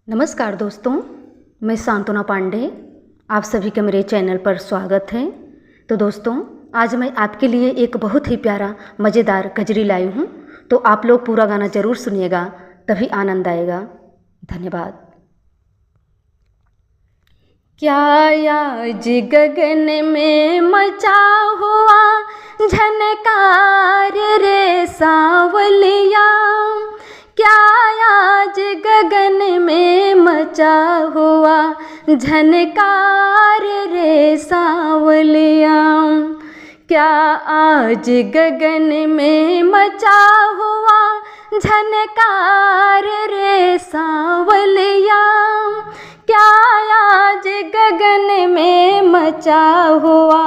नमस्कार दोस्तों, मैं सांत्वना पांडे, आप सभी का मेरे चैनल पर स्वागत है। तो दोस्तों, आज मैं आपके लिए एक बहुत ही प्यारा मज़ेदार कजरी लाई हूँ। तो आप लोग पूरा गाना ज़रूर सुनिएगा, तभी आनंद आएगा। धन्यवाद। क्या आज गगन में मचा हुआ झनकार रे सांवलिया, क्या आज गगन में मचा हुआ झनकार रे सांवलिया, क्या आज गगन में मचा हुआ झनकार रे सांवलिया, क्या आज गगन में मचा हुआ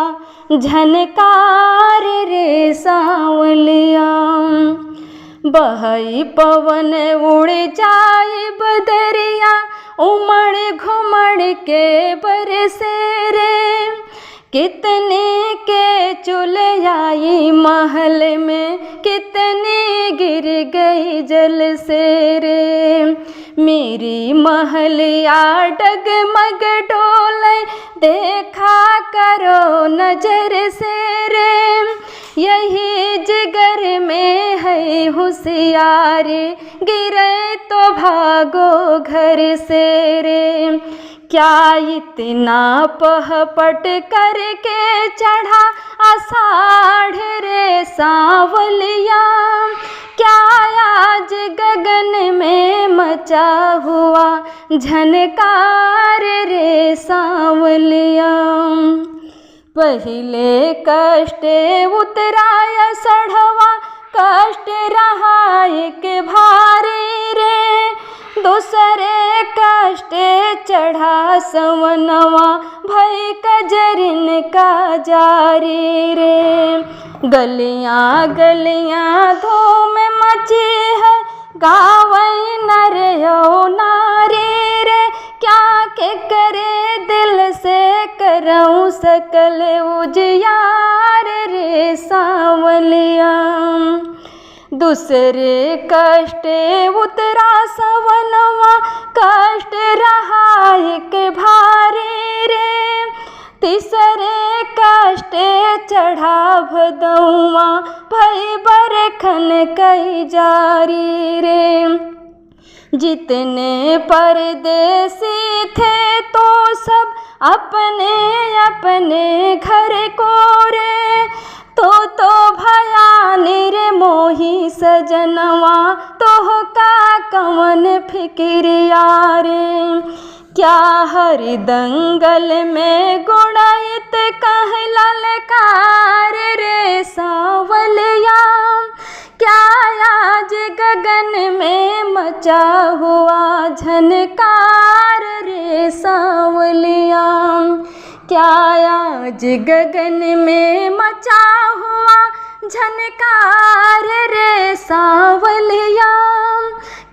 झनकार रे सांवलिया। बहई पवन उड़ जाए बदरिया, उमड़ घुमड़ के बरसे रे, कितने के चुल आई महल में, कितने गिर गई जल से रे। मेरी महलिया डगमग डोले, देखा करो नजर से रे, यही जिगर में है होशियारी, गिरे तो भागो घर से रे। क्या इतना पहपट करके चढ़ा आषाढ़ रे सांवलिया, क्या आज गगन में मचा हुआ झनकार रे सांवलिया। पहले कष्ट उतराया सढ़वा, कष्ट रहा एक भारी रे, दूसरे कष्ट चढ़ा सवनवा, भई कजरिन का जारी रे। गलियां गलियां धूम मची है, गावई नर हो नारी रे, क्या के करे दिल से करऊं सकल उजियार रे सांवलिया। दूसरे कष्ट उतरा सवनवा, कष्ट रहा एक भारी रे, तीसरे कष्ट चढ़ा भदौआ, भई बरखन कई जारी रे। जितने परदेसी थे तो सब अपने अपने घर को रे, तो भया निर्मोही सजनवा, तो का कवन फिक्रिया रे। क्या हरि दंगल में गुणायत कह ललकार रे सांवलिया, क्या आज गगन में मचा हुआ झनकार रे सांवलिया, क्या आज गगन में मचा हुआ झनकार रे सांवलिया,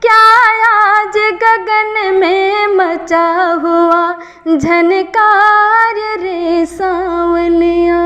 क्या आज गगन में मचा हुआ झनकार रे सांवलिया।